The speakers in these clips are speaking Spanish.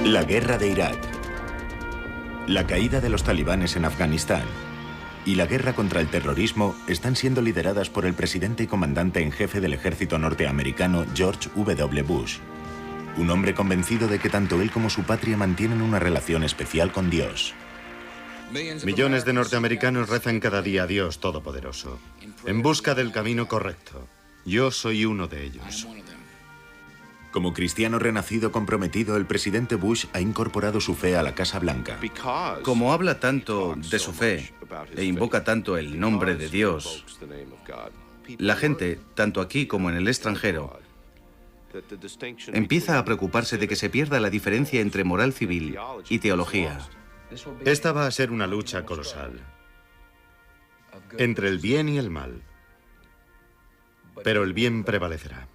La guerra de Irak, la caída de los talibanes en Afganistán y la guerra contra el terrorismo están siendo lideradas por el presidente y comandante en jefe del ejército norteamericano George W. Bush, un hombre convencido de que tanto él como su patria mantienen una relación especial con Dios. Millones de norteamericanos rezan cada día a Dios Todopoderoso, en busca del camino correcto. Yo soy uno de ellos. Como cristiano renacido comprometido, el presidente Bush ha incorporado su fe a la Casa Blanca. Como habla tanto de su fe e invoca tanto el nombre de Dios, la gente, tanto aquí como en el extranjero, empieza a preocuparse de que se pierda la diferencia entre moral civil y teología. Esta va a ser una lucha colosal entre el bien y el mal, pero el bien prevalecerá.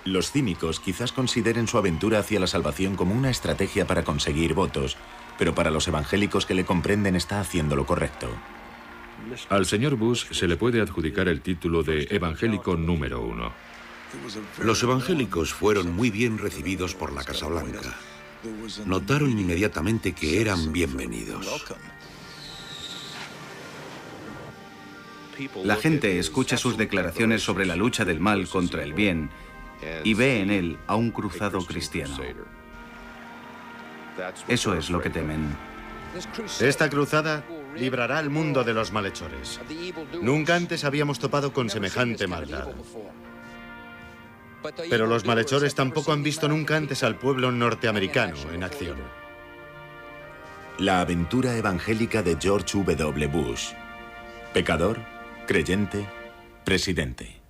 Los cínicos quizás consideren su aventura hacia la salvación como una estrategia para conseguir votos, pero para los evangélicos que le comprenden está haciendo lo correcto. Al señor Bush se le puede adjudicar el título de evangélico número 1. Los evangélicos fueron muy bien recibidos por la Casa Blanca. Notaron inmediatamente que eran bienvenidos. La gente escucha sus declaraciones sobre la lucha del mal contra el bien y ve en él a un cruzado cristiano. Eso es lo que temen. Esta cruzada librará al mundo de los malhechores. Nunca antes habíamos topado con semejante maldad. Pero los malhechores tampoco han visto nunca antes al pueblo norteamericano en acción. La aventura evangélica de George W. Bush. Pecador, creyente, presidente.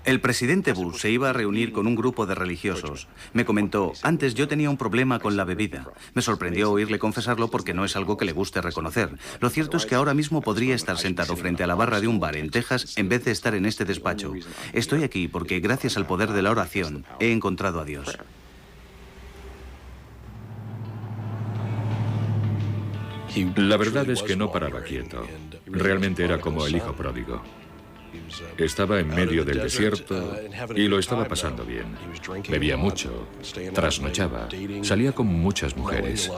El presidente Bush se iba a reunir con un grupo de religiosos. Me comentó, antes yo tenía un problema con la bebida. Me sorprendió oírle confesarlo porque no es algo que le guste reconocer. Lo cierto es que ahora mismo podría estar sentado frente a la barra de un bar en Texas en vez de estar en este despacho. Estoy aquí porque gracias al poder de la oración he encontrado a Dios. La verdad es que no paraba quieto. Realmente era como el hijo pródigo. Estaba en medio del desierto y lo estaba pasando bien. Bebía mucho, trasnochaba, salía con muchas mujeres.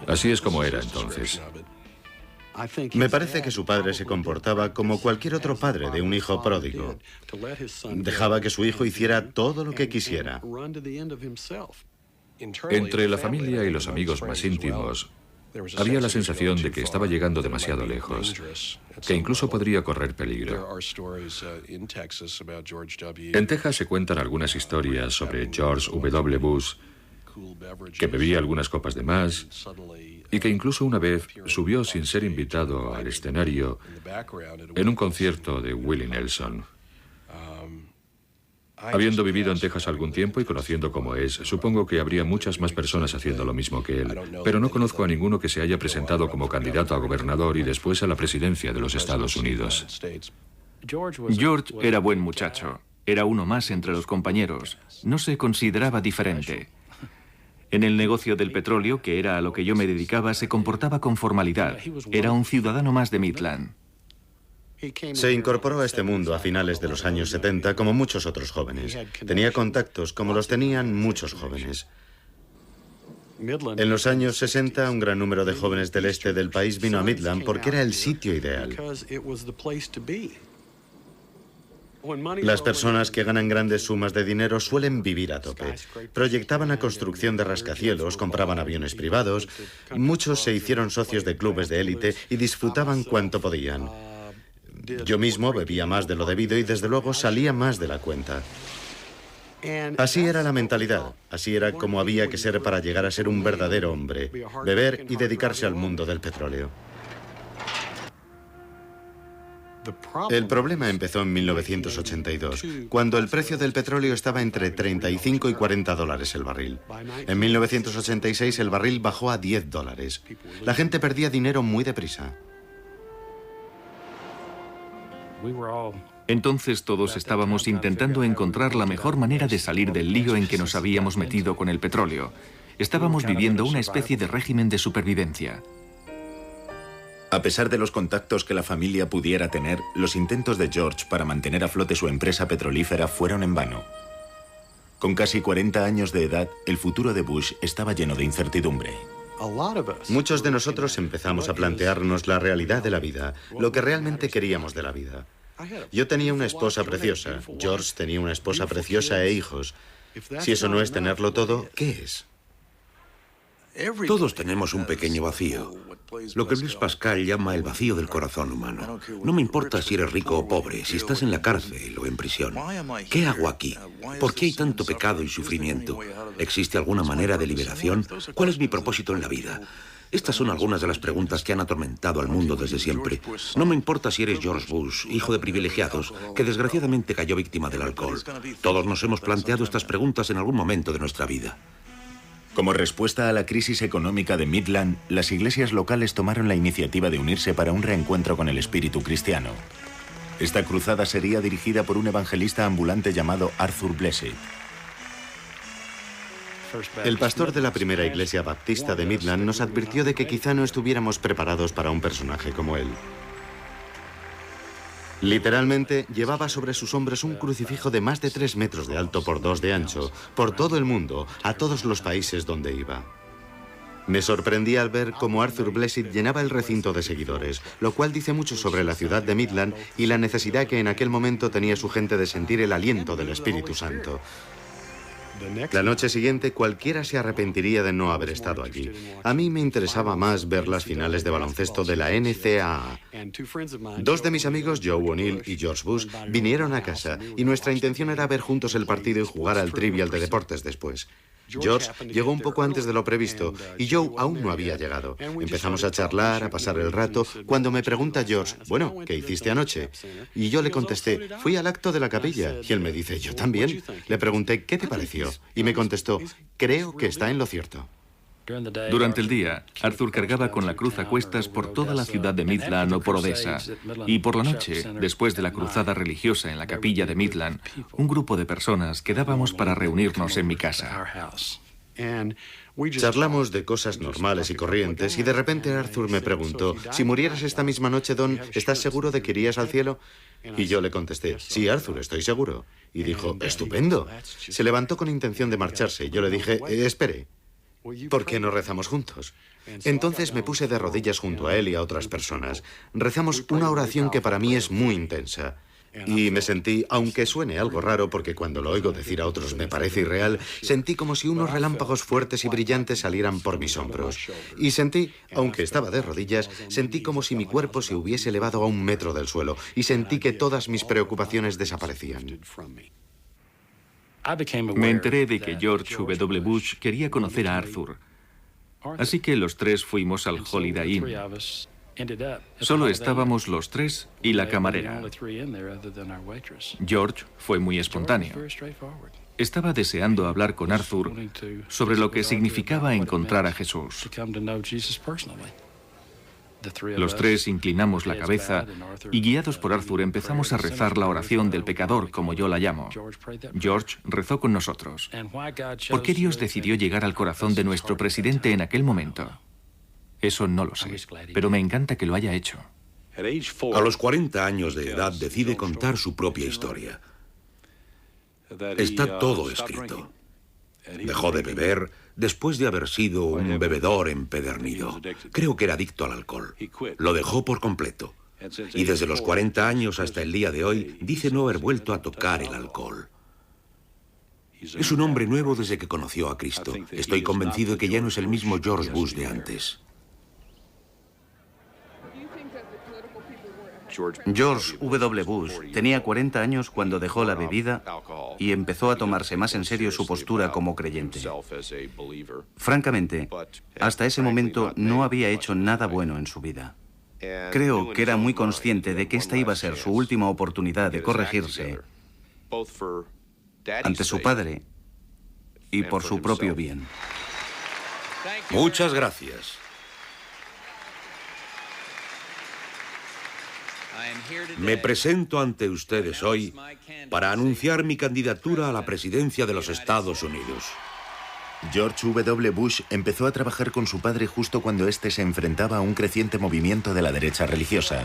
Así es como era entonces. Me parece que su padre se comportaba como cualquier otro padre de un hijo pródigo. Dejaba que su hijo hiciera todo lo que quisiera. Entre la familia y los amigos más íntimos, había la sensación de que estaba llegando demasiado lejos, que incluso podría correr peligro. En Texas se cuentan algunas historias sobre George W. Bush, que bebía algunas copas de más y que incluso una vez subió sin ser invitado al escenario en un concierto de Willie Nelson. Habiendo vivido en Texas algún tiempo y conociendo cómo es, supongo que habría muchas más personas haciendo lo mismo que él, pero no conozco a ninguno que se haya presentado como candidato a gobernador y después a la presidencia de los Estados Unidos. George era buen muchacho. Era uno más entre los compañeros. No se consideraba diferente. En el negocio del petróleo, que era a lo que yo me dedicaba, se comportaba con formalidad. Era un ciudadano más de Midland. Se incorporó a este mundo a finales de los años 70 como muchos otros jóvenes. Tenía contactos como los tenían muchos jóvenes. En los años 60, un gran número de jóvenes del este del país vino a Midland porque era el sitio ideal. Las personas que ganan grandes sumas de dinero suelen vivir a tope. Proyectaban la construcción de rascacielos, compraban aviones privados. Muchos se hicieron socios de clubes de élite y disfrutaban cuanto podían. Yo mismo bebía más de lo debido y desde luego salía más de la cuenta. Así era la mentalidad, así era como había que ser para llegar a ser un verdadero hombre, beber y dedicarse al mundo del petróleo. El problema empezó en 1982, cuando el precio del petróleo estaba entre 35 y 40 dólares el barril. En 1986 el barril bajó a 10 dólares. La gente perdía dinero muy deprisa. Entonces todos estábamos intentando encontrar la mejor manera de salir del lío en que nos habíamos metido con el petróleo. Estábamos viviendo una especie de régimen de supervivencia. A pesar de los contactos que la familia pudiera tener, los intentos de George para mantener a flote su empresa petrolífera fueron en vano. Con casi 40 años de edad, el futuro de Bush estaba lleno de incertidumbre. Muchos de nosotros empezamos a plantearnos la realidad de la vida, lo que realmente queríamos de la vida. Yo tenía una esposa preciosa, George tenía una esposa preciosa e hijos. Si eso no es tenerlo todo, ¿qué es? Todos tenemos un pequeño vacío, lo que Blaise Pascal llama el vacío del corazón humano. No me importa si eres rico o pobre, si estás en la cárcel o en prisión. ¿Qué hago aquí? ¿Por qué hay tanto pecado y sufrimiento? ¿Existe alguna manera de liberación? ¿Cuál es mi propósito en la vida? Estas son algunas de las preguntas que han atormentado al mundo desde siempre. No me importa si eres George Bush, hijo de privilegiados, que desgraciadamente cayó víctima del alcohol. Todos nos hemos planteado estas preguntas en algún momento de nuestra vida. Como respuesta a la crisis económica de Midland, las iglesias locales tomaron la iniciativa de unirse para un reencuentro con el espíritu cristiano. Esta cruzada sería dirigida por un evangelista ambulante llamado Arthur Blessitt. El pastor de la primera iglesia baptista de Midland nos advirtió de que quizá no estuviéramos preparados para un personaje como él. Literalmente, llevaba sobre sus hombros un crucifijo de más de 3 metros de alto por 2 de ancho, por todo el mundo, a todos los países donde iba. Me sorprendí al ver cómo Arthur Blessitt llenaba el recinto de seguidores, lo cual dice mucho sobre la ciudad de Midland y la necesidad que en aquel momento tenía su gente de sentir el aliento del Espíritu Santo. La noche siguiente cualquiera se arrepentiría de no haber estado allí. A mí me interesaba más ver las finales de baloncesto de la NCAA. 2 de mis amigos, Joe O'Neill y George Bush, vinieron a casa y nuestra intención era ver juntos el partido y jugar al trivial de deportes después. George llegó un poco antes de lo previsto y Joe aún no había llegado. Empezamos a charlar, a pasar el rato, cuando me pregunta George, bueno, ¿qué hiciste anoche? Y yo le contesté, fui al acto de la capilla. Y él me dice, yo también. Le pregunté, ¿qué te pareció? Y me contestó, creo que está en lo cierto. Durante el día, Arthur cargaba con la cruz a cuestas por toda la ciudad de Midland o por Odessa. Y por la noche, después de la cruzada religiosa en la capilla de Midland, un grupo de personas quedábamos para reunirnos en mi casa. Charlamos de cosas normales y corrientes y de repente Arthur me preguntó, si murieras esta misma noche, Don, ¿estás seguro de que irías al cielo? Y yo le contesté, sí, Arthur, estoy seguro. Y dijo, estupendo. Se levantó con intención de marcharse. Yo le dije, espere. ¿Por qué no rezamos juntos? Entonces me puse de rodillas junto a él y a otras personas. Rezamos una oración que para mí es muy intensa. Y me sentí, aunque suene algo raro porque cuando lo oigo decir a otros me parece irreal, sentí como si unos relámpagos fuertes y brillantes salieran por mis hombros. Y sentí, aunque estaba de rodillas, sentí como si mi cuerpo se hubiese elevado a 1 metro del suelo y sentí que todas mis preocupaciones desaparecían. Me enteré de que George W. Bush quería conocer a Arthur. Así que los 3 fuimos al Holiday Inn. Solo estábamos los 3 y la camarera. George fue muy espontáneo. Estaba deseando hablar con Arthur sobre lo que significaba encontrar a Jesús. Los 3 inclinamos la cabeza y guiados por Arthur empezamos a rezar la oración del pecador, como yo la llamo. George rezó con nosotros. ¿Por qué Dios decidió llegar al corazón de nuestro presidente en aquel momento? Eso no lo sé, pero me encanta que lo haya hecho. A los 40 años de edad decide contar su propia historia. Está todo escrito. Dejó de beber después de haber sido un bebedor empedernido. Creo que era adicto al alcohol. Lo dejó por completo. Y desde los 40 años hasta el día de hoy dice no haber vuelto a tocar el alcohol. Es un hombre nuevo desde que conoció a Cristo. Estoy convencido de que ya no es el mismo George Bush de antes. George W. Bush tenía 40 años cuando dejó la bebida y empezó a tomarse más en serio su postura como creyente. Francamente, hasta ese momento no había hecho nada bueno en su vida. Creo que era muy consciente de que esta iba a ser su última oportunidad de corregirse ante su padre y por su propio bien. Muchas gracias. Me presento ante ustedes hoy para anunciar mi candidatura a la presidencia de los Estados Unidos. George W. Bush empezó a trabajar con su padre justo cuando éste se enfrentaba a un creciente movimiento de la derecha religiosa.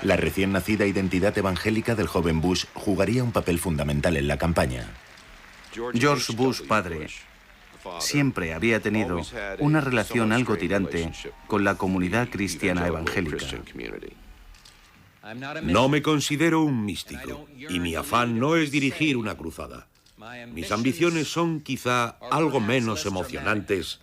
La recién nacida identidad evangélica del joven Bush jugaría un papel fundamental en la campaña. George Bush padre siempre había tenido una relación algo tirante con la comunidad cristiana evangélica. No me considero un místico y mi afán no es dirigir una cruzada. Mis ambiciones son quizá algo menos emocionantes,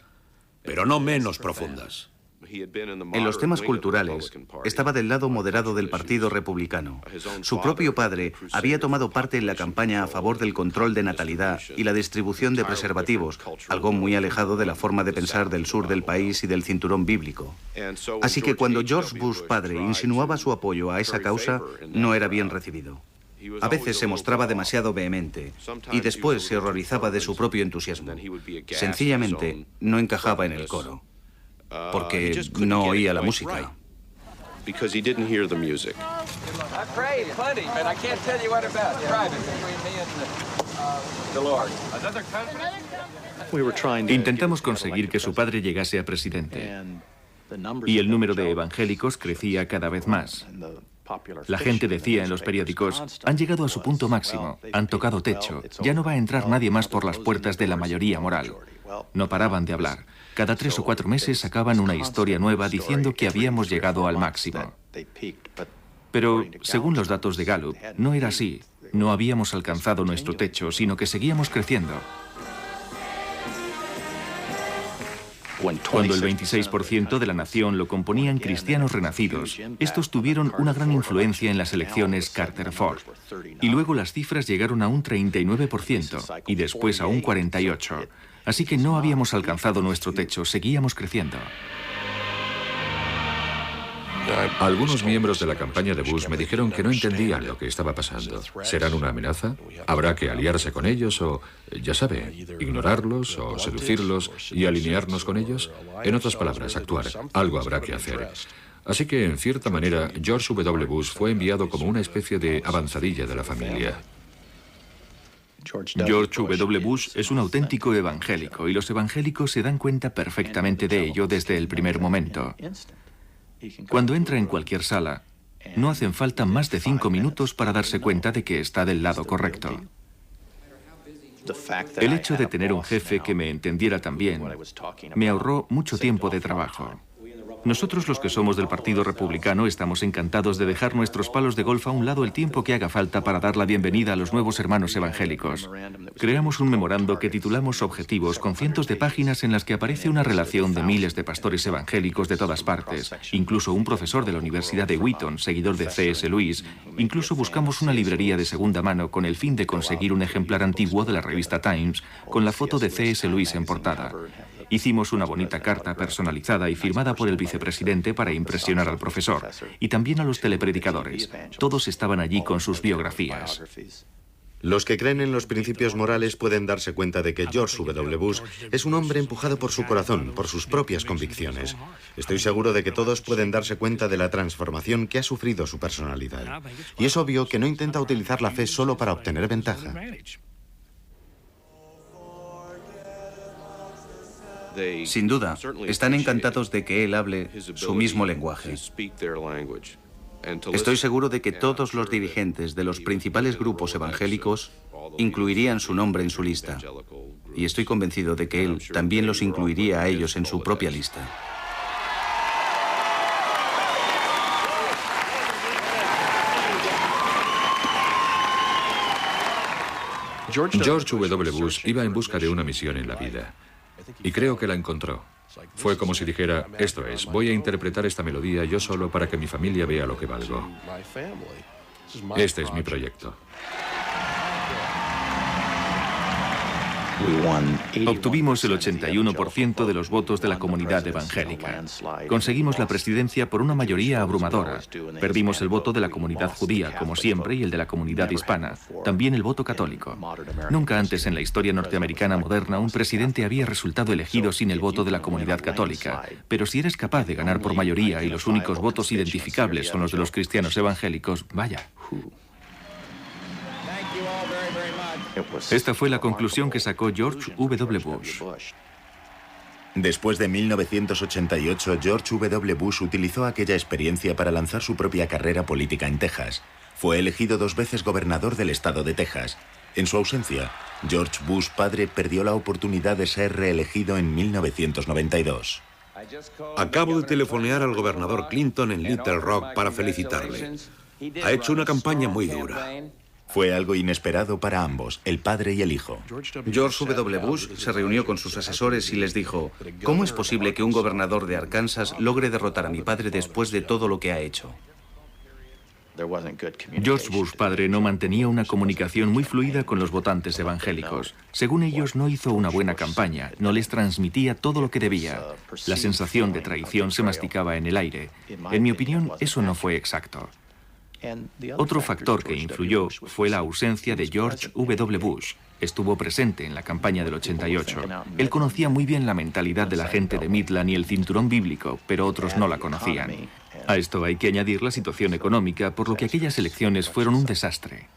pero no menos profundas. En los temas culturales, estaba del lado moderado del Partido Republicano. Su propio padre había tomado parte en la campaña a favor del control de natalidad y la distribución de preservativos, algo muy alejado de la forma de pensar del sur del país y del cinturón bíblico. Así que cuando George Bush padre insinuaba su apoyo a esa causa, no era bien recibido. A veces se mostraba demasiado vehemente y después se horrorizaba de su propio entusiasmo. Sencillamente no encajaba en el coro, porque no oía la música. Intentamos conseguir que su padre llegase a presidente, y el número de evangélicos crecía cada vez más. La gente decía en los periódicos, han llegado a su punto máximo, han tocado techo, ya no va a entrar nadie más por las puertas de la mayoría moral. No paraban de hablar. Cada 3 o 4 meses sacaban una historia nueva diciendo que habíamos llegado al máximo. Pero, según los datos de Gallup, no era así. No habíamos alcanzado nuestro techo, sino que seguíamos creciendo. Cuando el 26% de la nación lo componían cristianos renacidos, estos tuvieron una gran influencia en las elecciones Carter-Ford. Y luego las cifras llegaron a un 39% y después a un 48%. Así que no habíamos alcanzado nuestro techo, seguíamos creciendo. Algunos miembros de la campaña de Bush me dijeron que no entendían lo que estaba pasando. ¿Serán una amenaza? ¿Habrá que aliarse con ellos o, ya sabe, ignorarlos o seducirlos y alinearnos con ellos? En otras palabras, actuar. Algo habrá que hacer. Así que, en cierta manera, George W. Bush fue enviado como una especie de avanzadilla de la familia. George W. Bush es un auténtico evangélico y los evangélicos se dan cuenta perfectamente de ello desde el primer momento. Cuando entra en cualquier sala, no hacen falta más de 5 minutos para darse cuenta de que está del lado correcto. El hecho de tener un jefe que me entendiera tan bien me ahorró mucho tiempo de trabajo. Nosotros, los que somos del Partido Republicano, estamos encantados de dejar nuestros palos de golf a un lado el tiempo que haga falta para dar la bienvenida a los nuevos hermanos evangélicos. Creamos un memorando que titulamos Objetivos, con cientos de páginas en las que aparece una relación de miles de pastores evangélicos de todas partes, incluso un profesor de la Universidad de Wheaton, seguidor de C.S. Lewis. Incluso buscamos una librería de segunda mano con el fin de conseguir un ejemplar antiguo de la revista Times con la foto de C.S. Lewis en portada. Hicimos una bonita carta personalizada y firmada por el vicepresidente para impresionar al profesor y también a los telepredicadores. Todos estaban allí con sus biografías. Los que creen en los principios morales pueden darse cuenta de que George W. Bush es un hombre empujado por su corazón, por sus propias convicciones. Estoy seguro de que todos pueden darse cuenta de la transformación que ha sufrido su personalidad. Y es obvio que no intenta utilizar la fe solo para obtener ventaja. Sin duda, están encantados de que él hable su mismo lenguaje. Estoy seguro de que todos los dirigentes de los principales grupos evangélicos incluirían su nombre en su lista. Y estoy convencido de que él también los incluiría a ellos en su propia lista. George W. Bush iba en busca de una misión en la vida. Y creo que la encontró. Fue como si dijera, esto es, voy a interpretar esta melodía yo solo para que mi familia vea lo que valgo. Este es mi proyecto. Obtuvimos el 81% de los votos de la comunidad evangélica. Conseguimos la presidencia por una mayoría abrumadora. Perdimos el voto de la comunidad judía, como siempre, y el de la comunidad hispana. También el voto católico. Nunca antes en la historia norteamericana moderna un presidente había resultado elegido sin el voto de la comunidad católica. Pero si eres capaz de ganar por mayoría y los únicos votos identificables son los de los cristianos evangélicos, vaya. Esta fue la conclusión que sacó George W. Bush. Después de 1988, George W. Bush utilizó aquella experiencia para lanzar su propia carrera política en Texas. Fue elegido 2 veces gobernador del estado de Texas. En su ausencia, George Bush padre perdió la oportunidad de ser reelegido en 1992. Acabo de telefonear al gobernador Clinton en Little Rock para felicitarle. Ha hecho una campaña muy dura. Fue algo inesperado para ambos, el padre y el hijo. George W. Bush se reunió con sus asesores y les dijo: ¿cómo es posible que un gobernador de Arkansas logre derrotar a mi padre después de todo lo que ha hecho? George Bush padre no mantenía una comunicación muy fluida con los votantes evangélicos. Según ellos, no hizo una buena campaña, no les transmitía todo lo que debía. La sensación de traición se masticaba en el aire. En mi opinión, eso no fue exacto. Otro factor que influyó fue la ausencia de George W. Bush. Estuvo presente en la campaña del 88. Él conocía muy bien la mentalidad de la gente de Midland y el cinturón bíblico, pero otros no la conocían. A esto hay que añadir la situación económica, por lo que aquellas elecciones fueron un desastre.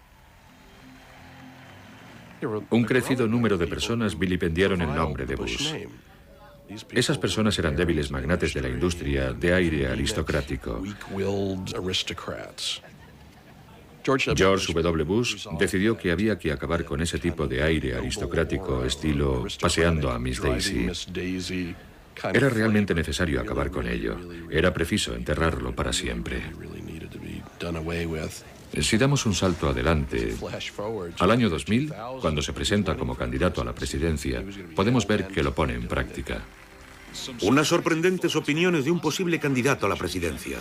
Un crecido número de personas vilipendiaron el nombre de Bush. Esas personas eran débiles magnates de la industria de aire aristocrático. George W. Bush decidió que había que acabar con ese tipo de aire aristocrático estilo paseando a Miss Daisy. Era realmente necesario acabar con ello. Era preciso enterrarlo para siempre. Si damos un salto adelante, al año 2000, cuando se presenta como candidato a la presidencia, podemos ver que lo pone en práctica. Unas sorprendentes opiniones de un posible candidato a la presidencia.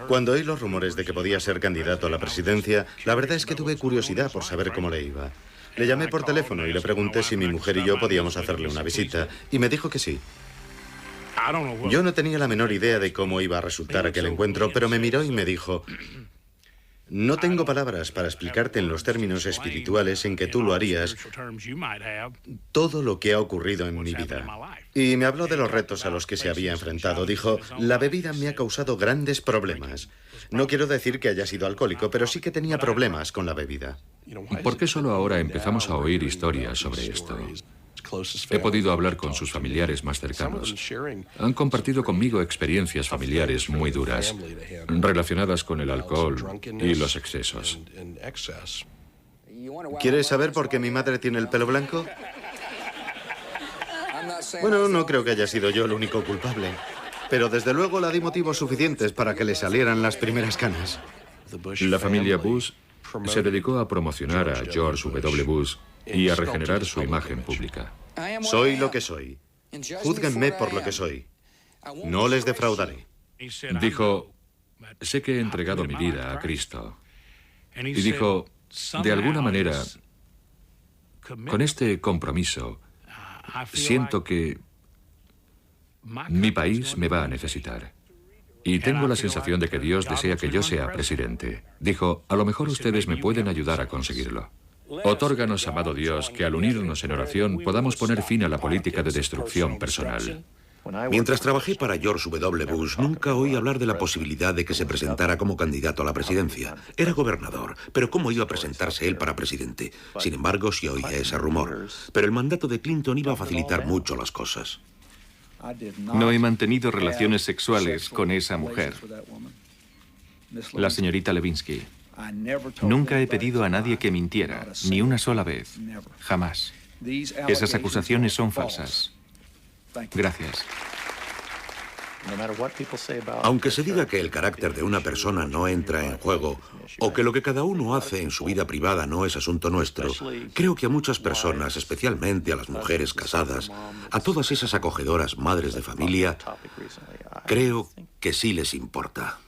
Cuando oí los rumores de que podía ser candidato a la presidencia, la verdad es que tuve curiosidad por saber cómo le iba. Le llamé por teléfono y le pregunté si mi mujer y yo podíamos hacerle una visita, y me dijo que sí. Yo no tenía la menor idea de cómo iba a resultar aquel encuentro, pero me miró y me dijo: no tengo palabras para explicarte en los términos espirituales en que tú lo harías todo lo que ha ocurrido en mi vida. Y me habló de los retos a los que se había enfrentado. Dijo: la bebida me ha causado grandes problemas. No quiero decir que haya sido alcohólico, pero sí que tenía problemas con la bebida. ¿Por qué solo ahora empezamos a oír historias sobre esto? He podido hablar con sus familiares más cercanos. Han compartido conmigo experiencias familiares muy duras, relacionadas con el alcohol y los excesos. ¿Quieres saber por qué mi madre tiene el pelo blanco? Bueno, no creo que haya sido yo el único culpable, pero desde luego la di motivos suficientes para que le salieran las primeras canas. La familia Bush se dedicó a promocionar a George W. Bush y a regenerar su imagen pública. Soy lo que soy. Júzguenme por lo que soy. No les defraudaré. Dijo: sé que he entregado mi vida a Cristo. Y dijo: de alguna manera, con este compromiso, siento que mi país me va a necesitar. Y tengo la sensación de que Dios desea que yo sea presidente. Dijo: a lo mejor ustedes me pueden ayudar a conseguirlo. Otórganos, amado Dios, que al unirnos en oración podamos poner fin a la política de destrucción personal. Mientras trabajé para George W. Bush, nunca oí hablar de la posibilidad de que se presentara como candidato a la presidencia. Era gobernador, pero ¿cómo iba a presentarse él para presidente? Sin embargo, sí oía ese rumor. Pero el mandato de Clinton iba a facilitar mucho las cosas. No he mantenido relaciones sexuales con esa mujer, la señorita Levinsky. Nunca he pedido a nadie que mintiera, ni una sola vez. Jamás. Esas acusaciones son falsas. Gracias. Aunque se diga que el carácter de una persona no entra en juego, o que lo que cada uno hace en su vida privada no es asunto nuestro, creo que a muchas personas, especialmente a las mujeres casadas, a todas esas acogedoras madres de familia, creo que sí les importa.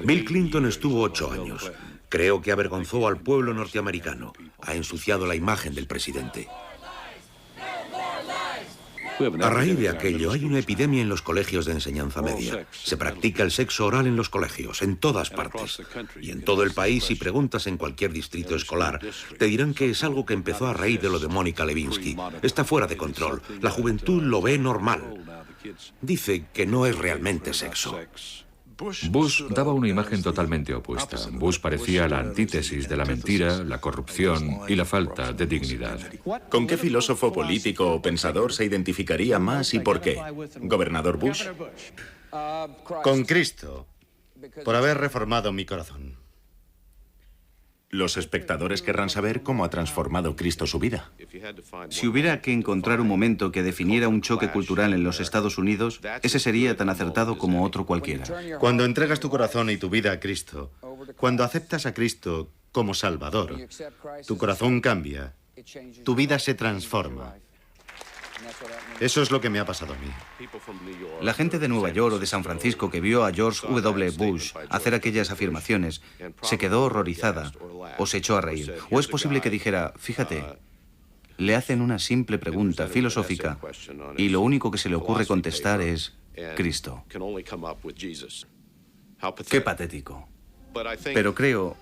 Bill Clinton estuvo 8 años. Creo que avergonzó al pueblo norteamericano. Ha ensuciado la imagen del presidente. A raíz de aquello, hay una epidemia en los colegios de enseñanza media. Se practica el sexo oral en los colegios, en todas partes. Y en todo el país, si preguntas en cualquier distrito escolar, te dirán que es algo que empezó a raíz de lo de Mónica Lewinsky. Está fuera de control. La juventud lo ve normal. Dice que no es realmente sexo. Bush daba una imagen totalmente opuesta. Bush parecía la antítesis de la mentira, la corrupción y la falta de dignidad. ¿Con qué filósofo político o pensador se identificaría más y por qué? ¿Gobernador Bush? Con Cristo, por haber reformado mi corazón. Los espectadores querrán saber cómo ha transformado Cristo su vida. Si hubiera que encontrar un momento que definiera un choque cultural en los Estados Unidos, ese sería tan acertado como otro cualquiera. Cuando entregas tu corazón y tu vida a Cristo, cuando aceptas a Cristo como Salvador, tu corazón cambia, tu vida se transforma. Eso es lo que me ha pasado a mí. La gente de Nueva York o de San Francisco que vio a George W. Bush hacer aquellas afirmaciones se quedó horrorizada o se echó a reír. O es posible que dijera, fíjate, le hacen una simple pregunta filosófica y lo único que se le ocurre contestar es Cristo. Qué patético. Pero creo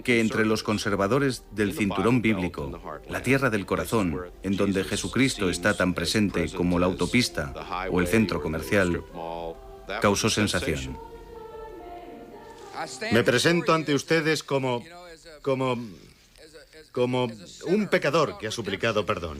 que entre los conservadores del cinturón bíblico, la tierra del corazón, en donde Jesucristo está tan presente como la autopista o el centro comercial, causó sensación. Me presento ante ustedes como un pecador que ha suplicado perdón.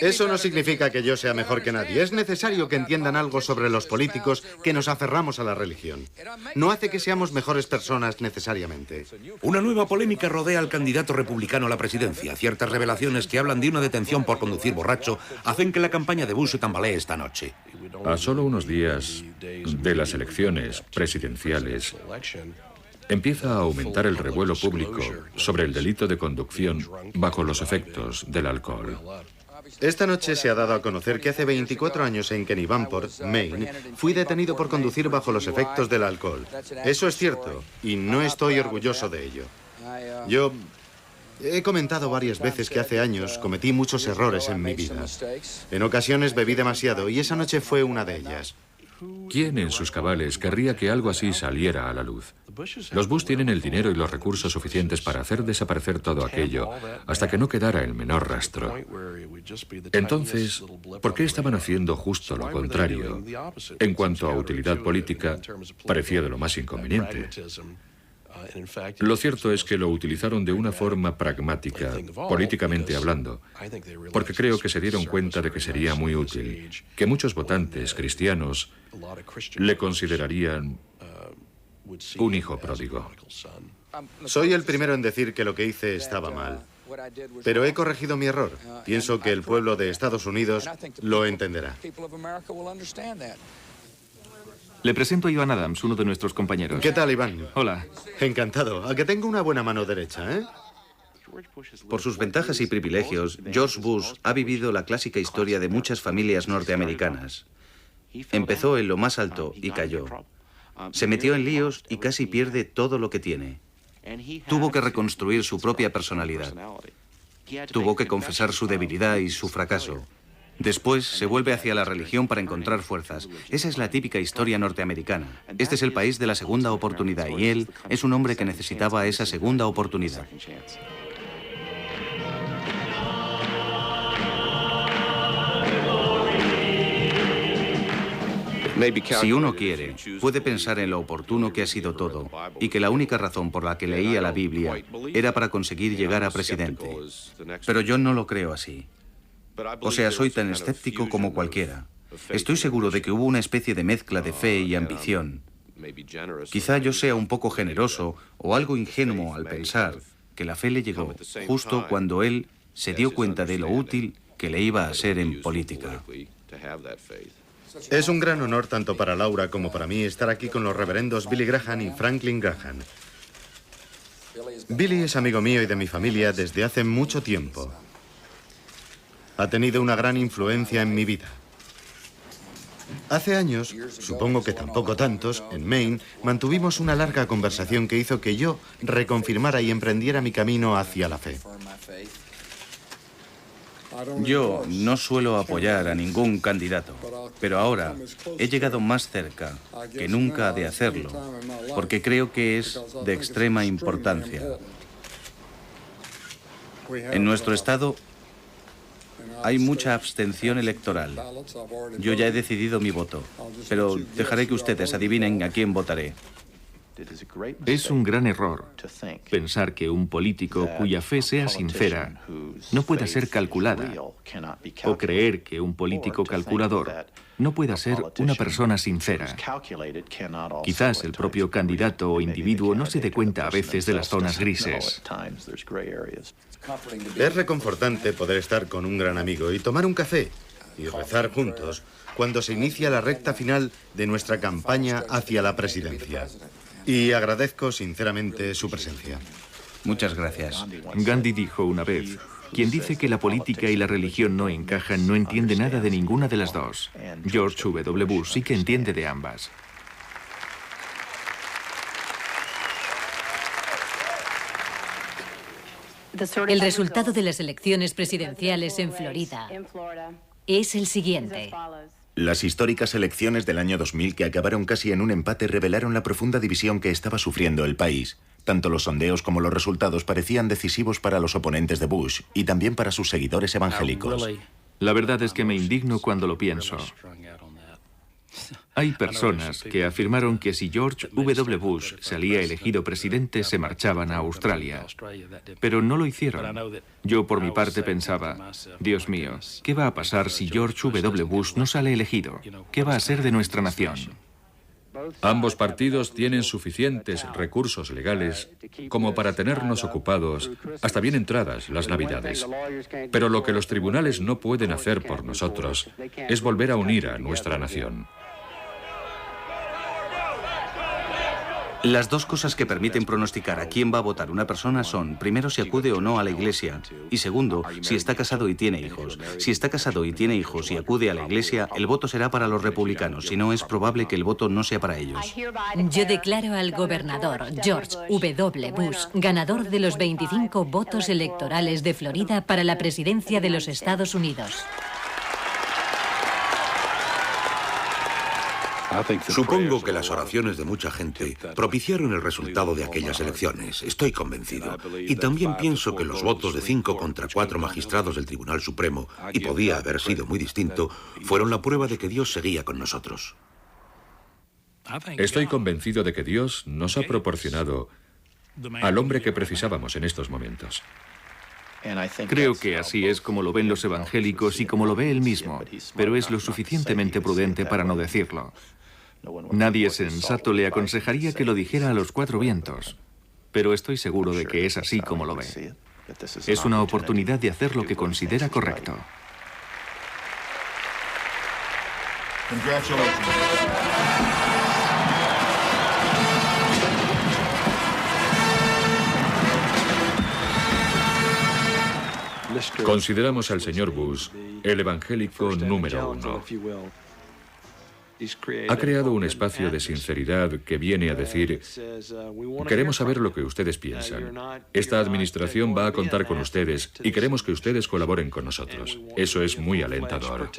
Eso no significa que yo sea mejor que nadie. Es necesario que entiendan algo sobre los políticos que nos aferramos a la religión. No hace que seamos mejores personas necesariamente. Una nueva polémica rodea al candidato republicano a la presidencia. Ciertas revelaciones que hablan de una detención por conducir borracho hacen que la campaña de Bush se tambalee esta noche. A solo unos días de las elecciones presidenciales, empieza a aumentar el revuelo público sobre el delito de conducción bajo los efectos del alcohol. Esta noche se ha dado a conocer que hace 24 años en Kennebunkport, Maine, fui detenido por conducir bajo los efectos del alcohol. Eso es cierto, y no estoy orgulloso de ello. Yo he comentado varias veces que hace años cometí muchos errores en mi vida. En ocasiones bebí demasiado, y esa noche fue una de ellas. ¿Quién en sus cabales querría que algo así saliera a la luz? Los Bush tienen el dinero y los recursos suficientes para hacer desaparecer todo aquello hasta que no quedara el menor rastro. Entonces, ¿por qué estaban haciendo justo lo contrario? En cuanto a utilidad política, parecía de lo más inconveniente. Lo cierto es que lo utilizaron de una forma pragmática, políticamente hablando, porque creo que se dieron cuenta de que sería muy útil, que muchos votantes cristianos le considerarían un hijo pródigo. Soy el primero en decir que lo que hice estaba mal, pero he corregido mi error. Pienso que el pueblo de Estados Unidos lo entenderá. Le presento a Iván Adams, uno de nuestros compañeros. ¿Qué tal, Iván? Hola. Encantado. A que tengo una buena mano derecha, ¿eh? Por sus ventajas y privilegios, George Bush ha vivido la clásica historia de muchas familias norteamericanas. Empezó en lo más alto y cayó. Se metió en líos y casi pierde todo lo que tiene. Tuvo que reconstruir su propia personalidad. Tuvo que confesar su debilidad y su fracaso. Después se vuelve hacia la religión para encontrar fuerzas. Esa es la típica historia norteamericana. Este es el país de la segunda oportunidad y él es un hombre que necesitaba esa segunda oportunidad. Si uno quiere, puede pensar en lo oportuno que ha sido todo y que la única razón por la que leía la Biblia era para conseguir llegar a presidente. Pero yo no lo creo así. O sea, soy tan escéptico como cualquiera. Estoy seguro de que hubo una especie de mezcla de fe y ambición. Quizá yo sea un poco generoso o algo ingenuo al pensar que la fe le llegó justo cuando él se dio cuenta de lo útil que le iba a ser en política. Es un gran honor tanto para Laura como para mí estar aquí con los reverendos Billy Graham y Franklin Graham. Billy es amigo mío y de mi familia desde hace mucho tiempo. Ha tenido una gran influencia en mi vida. Hace años, supongo que tampoco tantos, en Maine, mantuvimos una larga conversación que hizo que yo reconfirmara y emprendiera mi camino hacia la fe. Yo no suelo apoyar a ningún candidato, pero ahora he llegado más cerca que nunca de hacerlo, porque creo que es de extrema importancia. En nuestro estado hay mucha abstención electoral. Yo ya he decidido mi voto, pero dejaré que ustedes adivinen a quién votaré. Es un gran error pensar que un político cuya fe sea sincera no pueda ser calculada, o creer que un político calculador no pueda ser una persona sincera. Quizás el propio candidato o individuo no se dé cuenta a veces de las zonas grises. Es reconfortante poder estar con un gran amigo y tomar un café y rezar juntos cuando se inicia la recta final de nuestra campaña hacia la presidencia. Y agradezco sinceramente su presencia. Muchas gracias. Gandhi dijo una vez: quien dice que la política y la religión no encajan no entiende nada de ninguna de las dos. George W. Bush sí que entiende de ambas. El resultado de las elecciones presidenciales en Florida es el siguiente. Las históricas elecciones del año 2000, que acabaron casi en un empate, revelaron la profunda división que estaba sufriendo el país. Tanto los sondeos como los resultados parecían decisivos para los oponentes de Bush y también para sus seguidores evangélicos. La verdad es que me indigno cuando lo pienso. Hay personas que afirmaron que si George W. Bush salía elegido presidente se marchaban a Australia, pero no lo hicieron. Yo por mi parte pensaba: Dios mío, ¿qué va a pasar si George W. Bush no sale elegido? ¿Qué va a ser de nuestra nación? Ambos partidos tienen suficientes recursos legales como para tenernos ocupados hasta bien entradas las Navidades. Pero lo que los tribunales no pueden hacer por nosotros es volver a unir a nuestra nación. Las dos cosas que permiten pronosticar a quién va a votar una persona son, primero, si acude o no a la iglesia, y segundo, si está casado y tiene hijos. Si está casado y tiene hijos y acude a la iglesia, el voto será para los republicanos, si no, es probable que el voto no sea para ellos. Yo declaro al gobernador George W. Bush ganador de los 25 votos electorales de Florida para la presidencia de los Estados Unidos. Supongo que las oraciones de mucha gente propiciaron el resultado de aquellas elecciones. Estoy convencido. Y también pienso que los votos de 5 contra 4 magistrados del Tribunal Supremo, y podía haber sido muy distinto, fueron la prueba de que Dios seguía con nosotros. Estoy convencido de que Dios nos ha proporcionado al hombre que precisábamos en estos momentos. Creo que así es como lo ven los evangélicos y como lo ve él mismo, pero es lo suficientemente prudente para no decirlo. Nadie sensato le aconsejaría que lo dijera a los cuatro vientos, pero estoy seguro de que es así como lo ve. Es una oportunidad de hacer lo que considera correcto. Consideramos al señor Bush el evangélico número 1. Ha creado un espacio de sinceridad que viene a decir: queremos saber lo que ustedes piensan. Esta administración va a contar con ustedes y queremos que ustedes colaboren con nosotros. Eso es muy alentador.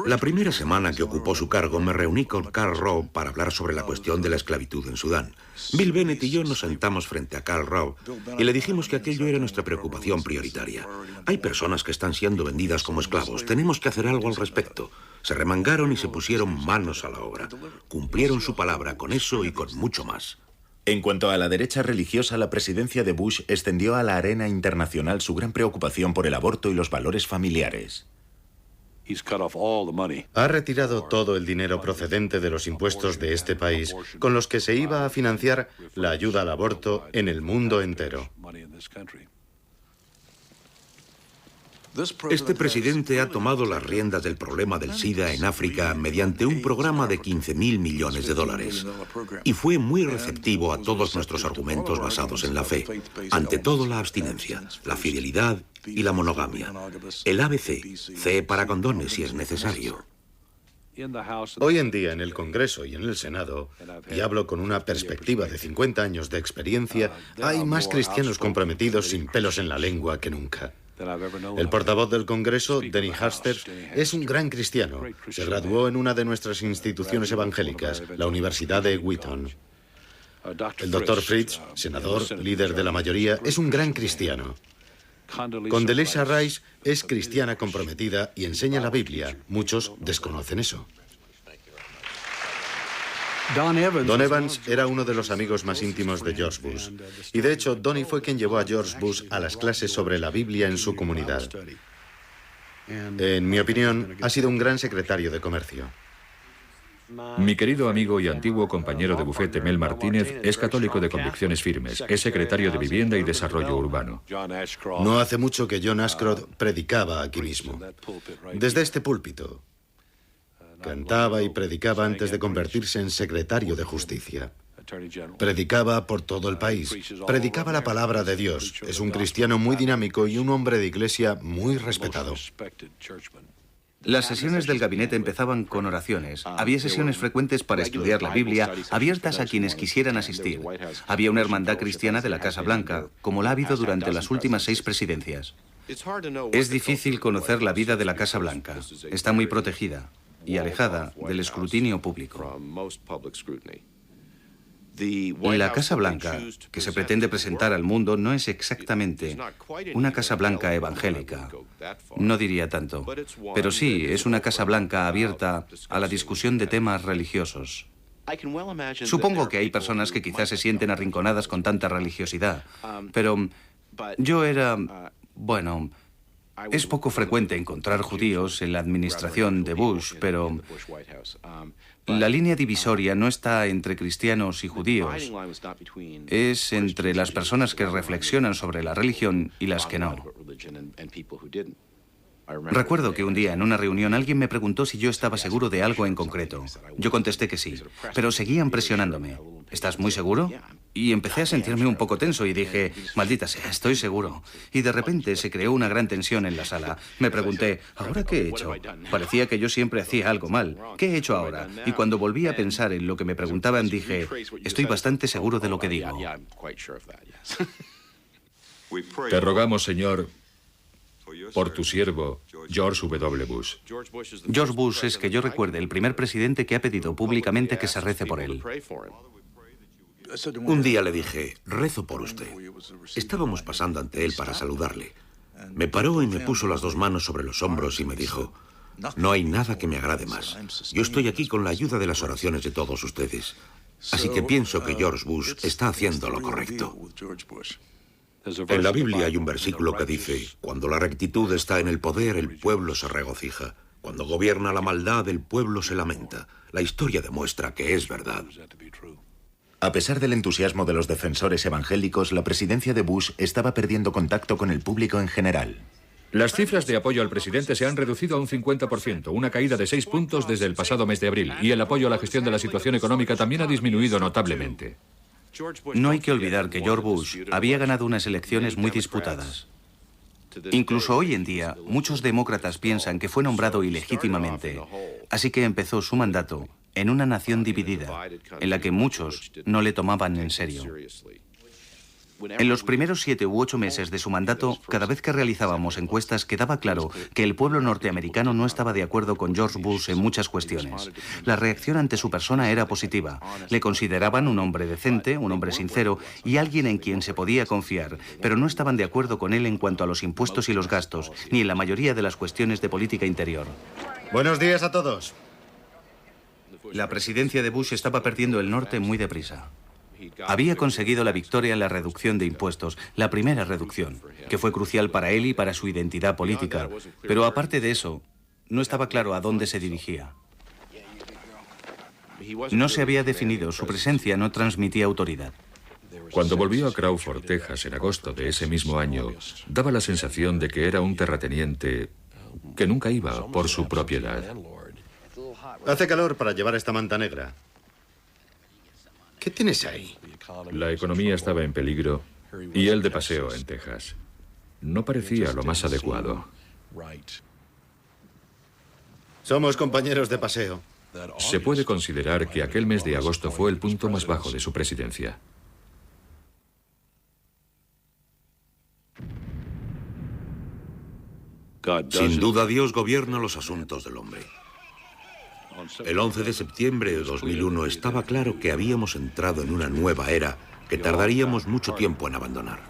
La primera semana que ocupó su cargo me reuní con Karl Rove para hablar sobre la cuestión de la esclavitud en Sudán. Bill Bennett y yo nos sentamos frente a Karl Rove y le dijimos que aquello era nuestra preocupación prioritaria. Hay personas que están siendo vendidas como esclavos. Tenemos que hacer algo al respecto. Se remangaron y se pusieron manos a la obra. Cumplieron su palabra con eso y con mucho más. En cuanto a la derecha religiosa, la presidencia de Bush extendió a la arena internacional su gran preocupación por el aborto y los valores familiares. Ha retirado todo el dinero procedente de los impuestos de este país, con los que se iba a financiar la ayuda al aborto en el mundo entero. Este presidente ha tomado las riendas del problema del SIDA en África mediante un programa de 15.000 millones de dólares. Y fue muy receptivo a todos nuestros argumentos basados en la fe. Ante todo, la abstinencia, la fidelidad y la monogamia. El ABC, C para condones si es necesario. Hoy en día en el Congreso y en el Senado, y hablo con una perspectiva de 50 años de experiencia, hay más cristianos comprometidos sin pelos en la lengua que nunca. El portavoz del Congreso, Denny Hastert, es un gran cristiano. Se graduó en una de nuestras instituciones evangélicas, la Universidad de Wheaton. El Dr. Fritz, senador, líder de la mayoría, es un gran cristiano. Condoleezza Rice es cristiana comprometida y enseña la Biblia. Muchos desconocen eso. Don Evans era uno de los amigos más íntimos de George Bush. Y de hecho, Donny fue quien llevó a George Bush a las clases sobre la Biblia en su comunidad. En mi opinión, ha sido un gran secretario de comercio. Mi querido amigo y antiguo compañero de bufete Mel Martínez es católico de convicciones firmes, es secretario de Vivienda y Desarrollo Urbano. No hace mucho que John Ashcroft predicaba aquí mismo, desde este púlpito. Cantaba y predicaba antes de convertirse en secretario de Justicia. Predicaba por todo el país, predicaba la palabra de Dios. Es un cristiano muy dinámico y un hombre de iglesia muy respetado. Las sesiones del gabinete empezaban con oraciones. Había sesiones frecuentes para estudiar la Biblia, abiertas a quienes quisieran asistir. Había una hermandad cristiana de la Casa Blanca, como la ha habido durante las últimas 6 presidencias. Es difícil conocer la vida de la Casa Blanca. Está muy protegida y alejada del escrutinio público. La Casa Blanca, que se pretende presentar al mundo, no es exactamente una Casa Blanca evangélica. No diría tanto. Pero sí, es una Casa Blanca abierta a la discusión de temas religiosos. Supongo que hay personas que quizás se sienten arrinconadas con tanta religiosidad. Pero yo era... Bueno, es poco frecuente encontrar judíos en la administración de Bush, pero... La línea divisoria no está entre cristianos y judíos, es entre las personas que reflexionan sobre la religión y las que no. Recuerdo que un día en una reunión alguien me preguntó si yo estaba seguro de algo en concreto. Yo contesté que sí, pero seguían presionándome. ¿Estás muy seguro? Y empecé a sentirme un poco tenso y dije, maldita sea, estoy seguro. Y de repente se creó una gran tensión en la sala. Me pregunté, ¿ahora qué he hecho? Parecía que yo siempre hacía algo mal. ¿Qué he hecho ahora? Y cuando volví a pensar en lo que me preguntaban, dije, estoy bastante seguro de lo que digo. Te rogamos, Señor, por tu siervo, George W. Bush. George Bush es, que yo recuerde, el primer presidente que ha pedido públicamente que se rece por él. Un día le dije, rezo por usted. Estábamos pasando ante él para saludarle. Me paró y me puso las 2 manos sobre los hombros y me dijo, no hay nada que me agrade más. Yo estoy aquí con la ayuda de las oraciones de todos ustedes. Así que pienso que George Bush está haciendo lo correcto. En la Biblia hay un versículo que dice, cuando la rectitud está en el poder, el pueblo se regocija. Cuando gobierna la maldad, el pueblo se lamenta. La historia demuestra que es verdad. A pesar del entusiasmo de los defensores evangélicos, la presidencia de Bush estaba perdiendo contacto con el público en general. Las cifras de apoyo al presidente se han reducido a un 50%, una caída de 6 puntos desde el pasado mes de abril, y el apoyo a la gestión de la situación económica también ha disminuido notablemente. No hay que olvidar que George Bush había ganado unas elecciones muy disputadas. Incluso hoy en día, muchos demócratas piensan que fue nombrado ilegítimamente, así que empezó su mandato en una nación dividida, en la que muchos no le tomaban en serio. En los primeros 7 u 8 meses de su mandato, cada vez que realizábamos encuestas quedaba claro que el pueblo norteamericano no estaba de acuerdo con George Bush en muchas cuestiones. La reacción ante su persona era positiva. Le consideraban un hombre decente, un hombre sincero y alguien en quien se podía confiar, pero no estaban de acuerdo con él en cuanto a los impuestos y los gastos, ni en la mayoría de las cuestiones de política interior. Buenos días a todos. La presidencia de Bush estaba perdiendo el norte muy deprisa. Había conseguido la victoria en la reducción de impuestos, la primera reducción, que fue crucial para él y para su identidad política. Pero aparte de eso, no estaba claro a dónde se dirigía. No se había definido, su presencia no transmitía autoridad. Cuando volvió a Crawford, Texas, en agosto de ese mismo año, daba la sensación de que era un terrateniente que nunca iba por su propiedad. Hace calor para llevar esta manta negra. ¿Qué tienes ahí? La economía estaba en peligro y él de paseo en Texas. No parecía lo más adecuado. Somos compañeros de paseo. Se puede considerar que aquel mes de agosto fue el punto más bajo de su presidencia. Sin duda, Dios gobierna los asuntos del hombre. El 11 de septiembre de 2001 estaba claro que habíamos entrado en una nueva era que tardaríamos mucho tiempo en abandonar.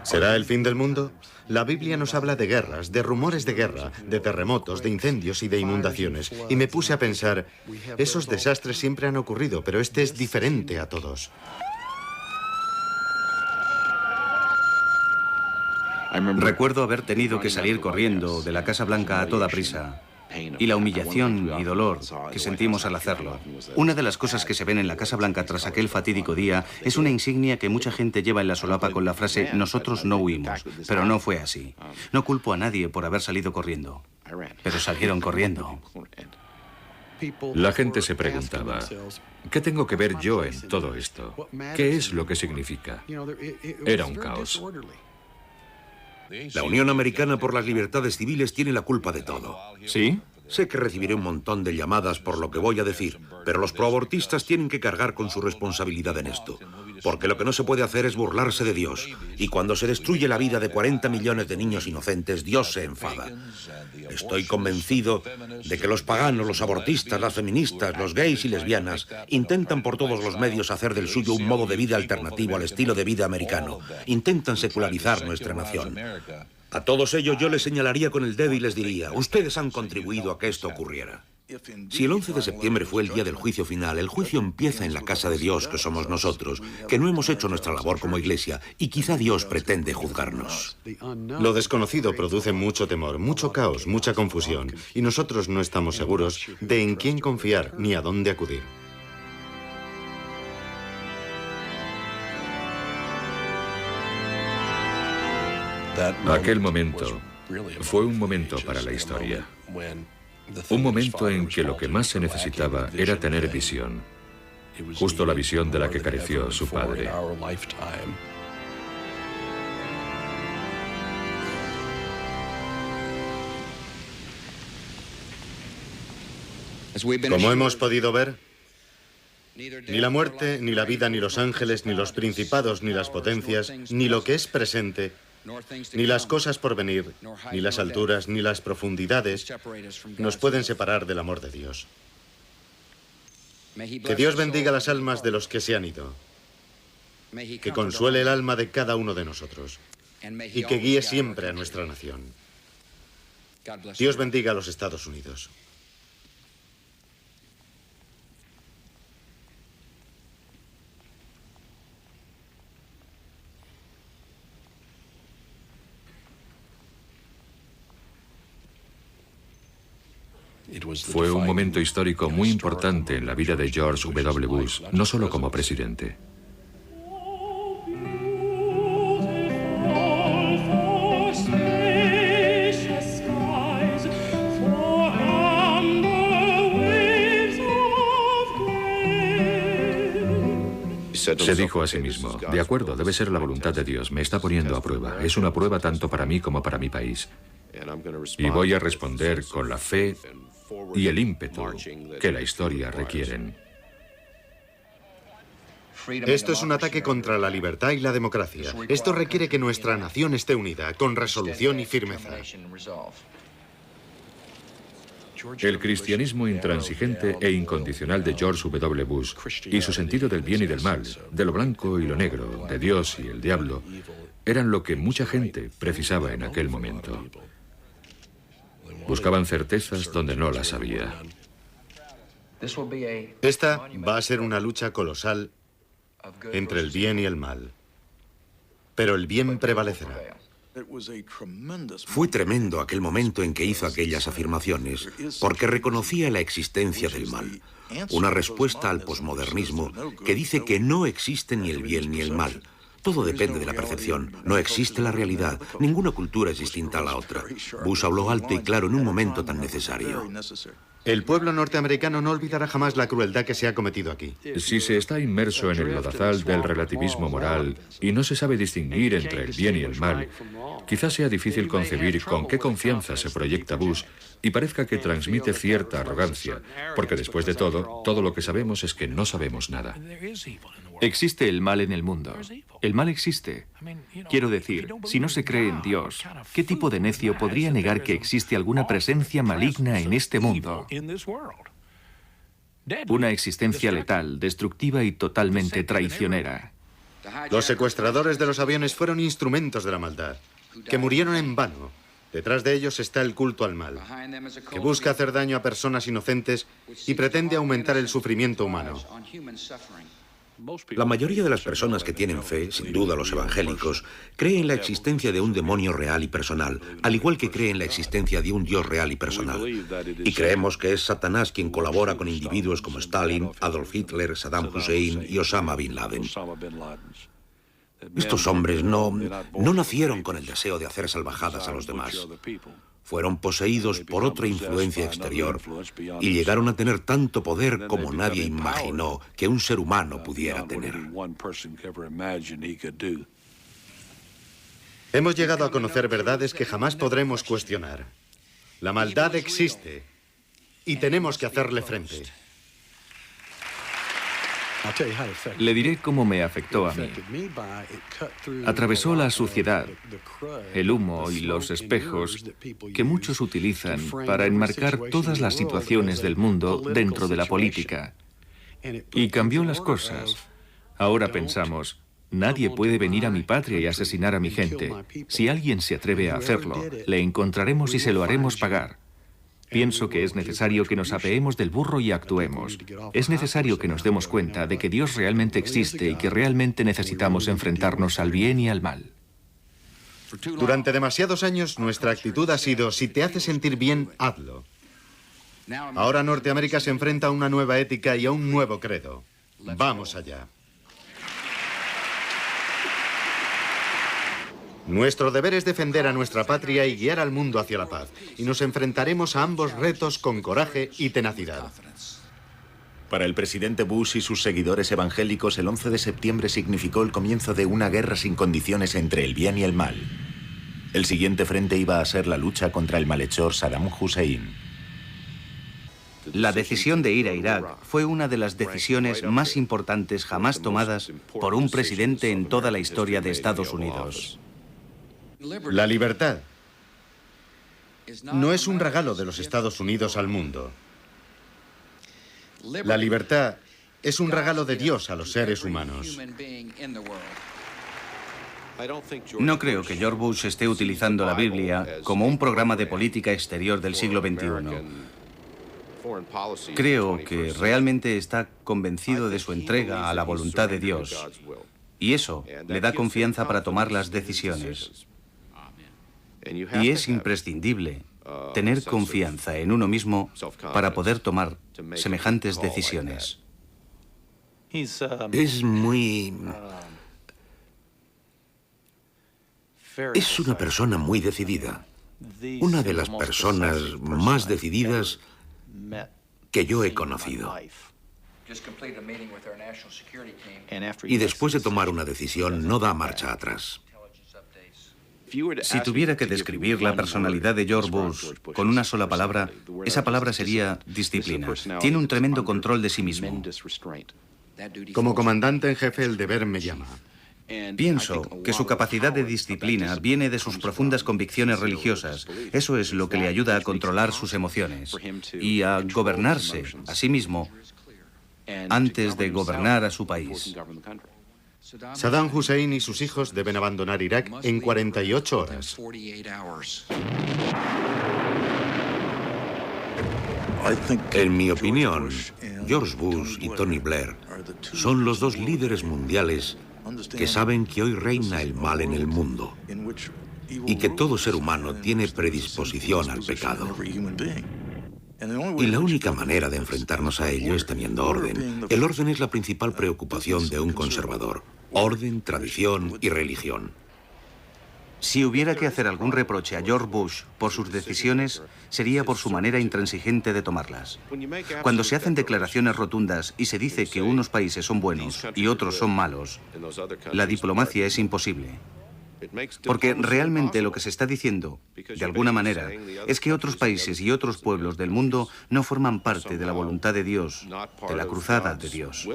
¿Será el fin del mundo? La Biblia nos habla de guerras, de rumores de guerra, de terremotos, de incendios y de inundaciones. Y me puse a pensar, esos desastres siempre han ocurrido, pero este es diferente a todos. Recuerdo haber tenido que salir corriendo de la Casa Blanca a toda prisa y la humillación y dolor que sentimos al hacerlo. Una de las cosas que se ven en la Casa Blanca tras aquel fatídico día es una insignia que mucha gente lleva en la solapa con la frase «Nosotros no huimos», pero no fue así. No culpo a nadie por haber salido corriendo, pero salieron corriendo. La gente se preguntaba, ¿qué tengo que ver yo en todo esto? ¿Qué es lo que significa? Era un caos. La Unión Americana por las Libertades Civiles tiene la culpa de todo. ¿Sí? Sé que recibiré un montón de llamadas por lo que voy a decir, pero los proabortistas tienen que cargar con su responsabilidad en esto. Porque lo que no se puede hacer es burlarse de Dios. Y cuando se destruye la vida de 40 millones de niños inocentes, Dios se enfada. Estoy convencido de que los paganos, los abortistas, las feministas, los gays y lesbianas intentan por todos los medios hacer del suyo un modo de vida alternativo al estilo de vida americano. Intentan secularizar nuestra nación. A todos ellos yo les señalaría con el dedo y les diría, ustedes han contribuido a que esto ocurriera. Si el 11 de septiembre fue el día del juicio final, el juicio empieza en la casa de Dios, que somos nosotros, que no hemos hecho nuestra labor como iglesia, y quizá Dios pretende juzgarnos. Lo desconocido produce mucho temor, mucho caos, mucha confusión, y nosotros no estamos seguros de en quién confiar ni a dónde acudir. Aquel momento fue un momento para la historia. Un momento en que lo que más se necesitaba era tener visión. Justo la visión de la que careció su padre. Como hemos podido ver, ni la muerte, ni la vida, ni los ángeles, ni los principados, ni las potencias, ni lo que es presente, ni las cosas por venir, ni las alturas, ni las profundidades nos pueden separar del amor de Dios. Que Dios bendiga las almas de los que se han ido. Que consuele el alma de cada uno de nosotros. Y que guíe siempre a nuestra nación. Dios bendiga a los Estados Unidos. Fue un momento histórico muy importante en la vida de George W. Bush, no solo como presidente. Se dijo a sí mismo, de acuerdo, debe ser la voluntad de Dios, me está poniendo a prueba. Es una prueba tanto para mí como para mi país. Y voy a responder con la fe y el ímpetu que la historia requieren. Esto es un ataque contra la libertad y la democracia. Esto requiere que nuestra nación esté unida, con resolución y firmeza. El cristianismo intransigente e incondicional de George W. Bush y su sentido del bien y del mal, de lo blanco y lo negro, de Dios y el diablo, eran lo que mucha gente precisaba en aquel momento. Buscaban certezas donde no las había. Esta va a ser una lucha colosal entre el bien y el mal. Pero el bien prevalecerá. Fue tremendo aquel momento en que hizo aquellas afirmaciones, porque reconocía la existencia del mal. Una respuesta al posmodernismo que dice que no existe ni el bien ni el mal. Todo depende de la percepción. No existe la realidad. Ninguna cultura es distinta a la otra. Bush habló alto y claro en un momento tan necesario. El pueblo norteamericano no olvidará jamás la crueldad que se ha cometido aquí. Si se está inmerso en el lodazal del relativismo moral y no se sabe distinguir entre el bien y el mal, quizás sea difícil concebir con qué confianza se proyecta Bush y parezca que transmite cierta arrogancia, porque después de todo lo que sabemos es que no sabemos nada. Existe el mal en el mundo. El mal existe. Quiero decir, si no se cree en Dios, ¿qué tipo de necio podría negar que existe alguna presencia maligna en este mundo? Una existencia letal, destructiva y totalmente traicionera. Los secuestradores de los aviones fueron instrumentos de la maldad, que murieron en vano. Detrás de ellos está el culto al mal, que busca hacer daño a personas inocentes y pretende aumentar el sufrimiento humano. La mayoría de las personas que tienen fe, sin duda los evangélicos, creen en la existencia de un demonio real y personal, al igual que creen en la existencia de un Dios real y personal. Y creemos que es Satanás quien colabora con individuos como Stalin, Adolf Hitler, Saddam Hussein y Osama Bin Laden. Estos hombres no nacieron con el deseo de hacer salvajadas a los demás. Fueron poseídos por otra influencia exterior y llegaron a tener tanto poder como nadie imaginó que un ser humano pudiera tener. Hemos llegado a conocer verdades que jamás podremos cuestionar. La maldad existe y tenemos que hacerle frente. Le diré cómo me afectó a mí. Atravesó la suciedad, el humo y los espejos que muchos utilizan para enmarcar todas las situaciones del mundo dentro de la política. Y cambió las cosas. Ahora pensamos, nadie puede venir a mi patria y asesinar a mi gente. Si alguien se atreve a hacerlo, le encontraremos y se lo haremos pagar. Pienso que es necesario que nos apeemos del burro y actuemos. Es necesario que nos demos cuenta de que Dios realmente existe y que realmente necesitamos enfrentarnos al bien y al mal. Durante demasiados años nuestra actitud ha sido, si te hace sentir bien, hazlo. Ahora Norteamérica se enfrenta a una nueva ética y a un nuevo credo. Vamos allá. Nuestro deber es defender a nuestra patria y guiar al mundo hacia la paz. Y nos enfrentaremos a ambos retos con coraje y tenacidad. Para el presidente Bush y sus seguidores evangélicos, el 11 de septiembre significó el comienzo de una guerra sin condiciones entre el bien y el mal. El siguiente frente iba a ser la lucha contra el malhechor Saddam Hussein. La decisión de ir a Irak fue una de las decisiones más importantes jamás tomadas por un presidente en toda la historia de Estados Unidos. La libertad no es un regalo de los Estados Unidos al mundo. La libertad es un regalo de Dios a los seres humanos. No creo que George Bush esté utilizando la Biblia como un programa de política exterior del siglo XXI. Creo que realmente está convencido de su entrega a la voluntad de Dios. Y eso le da confianza para tomar las decisiones. Y es imprescindible tener confianza en uno mismo para poder tomar semejantes decisiones. Es una persona muy decidida. Una de las personas más decididas que yo he conocido. Y después de tomar una decisión, no da marcha atrás. Si tuviera que describir la personalidad de George Bush con una sola palabra, esa palabra sería disciplina. Tiene un tremendo control de sí mismo. Como comandante en jefe, el deber me llama. Pienso que su capacidad de disciplina viene de sus profundas convicciones religiosas. Eso es lo que le ayuda a controlar sus emociones y a gobernarse a sí mismo antes de gobernar a su país. Saddam Hussein y sus hijos deben abandonar Irak en 48 horas. En mi opinión, George Bush y Tony Blair son los dos líderes mundiales que saben que hoy reina el mal en el mundo y que todo ser humano tiene predisposición al pecado. Y la única manera de enfrentarnos a ello es teniendo orden. El orden es la principal preocupación de un conservador. Orden, tradición y religión. Si hubiera que hacer algún reproche a George Bush por sus decisiones, sería por su manera intransigente de tomarlas. Cuando se hacen declaraciones rotundas y se dice que unos países son buenos y otros son malos, la diplomacia es imposible. Porque realmente lo que se está diciendo, de alguna manera, es que otros países y otros pueblos del mundo no forman parte de la voluntad de Dios, de la cruzada de Dios.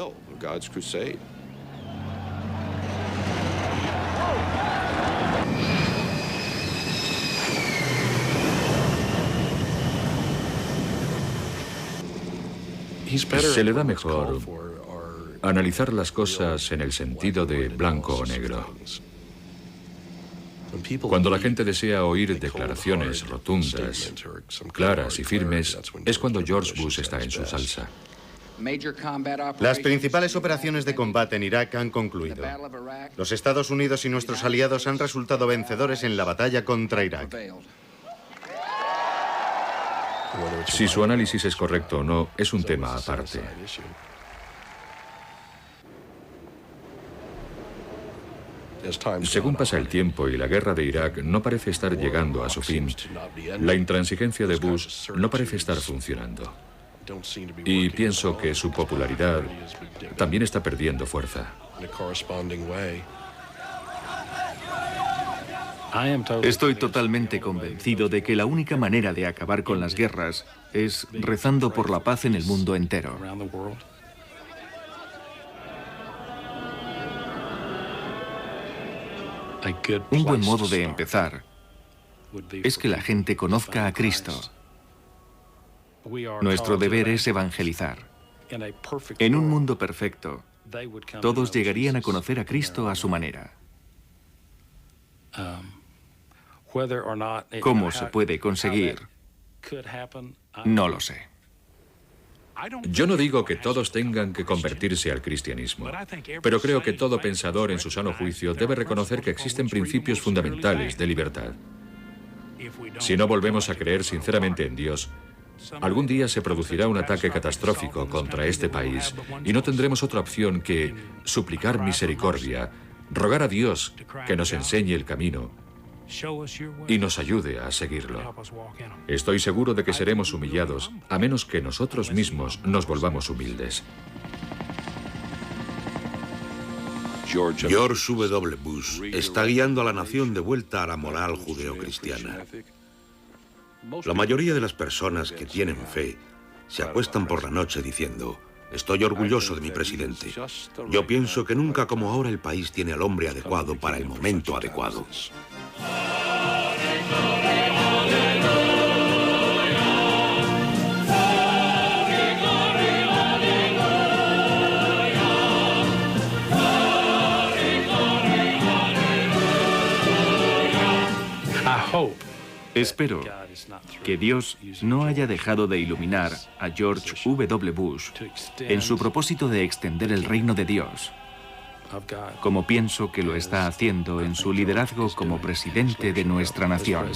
Se le da mejor analizar las cosas en el sentido de blanco o negro. Cuando la gente desea oír declaraciones rotundas, claras y firmes, es cuando George Bush está en su salsa. Las principales operaciones de combate en Irak han concluido. Los Estados Unidos y nuestros aliados han resultado vencedores en la batalla contra Irak. Si su análisis es correcto o no, es un tema aparte. Según pasa el tiempo y la guerra de Irak no parece estar llegando a su fin, la intransigencia de Bush no parece estar funcionando. Y pienso que su popularidad también está perdiendo fuerza. Estoy totalmente convencido de que la única manera de acabar con las guerras es rezando por la paz en el mundo entero. Un buen modo de empezar es que la gente conozca a Cristo. Nuestro deber es evangelizar. En un mundo perfecto, todos llegarían a conocer a Cristo a su manera. ¿Cómo se puede conseguir? No lo sé. Yo no digo que todos tengan que convertirse al cristianismo, pero creo que todo pensador en su sano juicio debe reconocer que existen principios fundamentales de libertad. Si no volvemos a creer sinceramente en Dios, algún día se producirá un ataque catastrófico contra este país y no tendremos otra opción que suplicar misericordia, rogar a Dios que nos enseñe el camino y nos ayude a seguirlo. Estoy seguro de que seremos humillados, a menos que nosotros mismos nos volvamos humildes. George W. Bush está guiando a la nación de vuelta a la moral judeocristiana. La mayoría de las personas que tienen fe se acuestan por la noche diciendo: estoy orgulloso de mi presidente. Yo pienso que nunca como ahora el país tiene al hombre adecuado para el momento adecuado. Espero que Dios no haya dejado de iluminar a George W. Bush en su propósito de extender el reino de Dios, como pienso que lo está haciendo en su liderazgo como presidente de nuestra nación.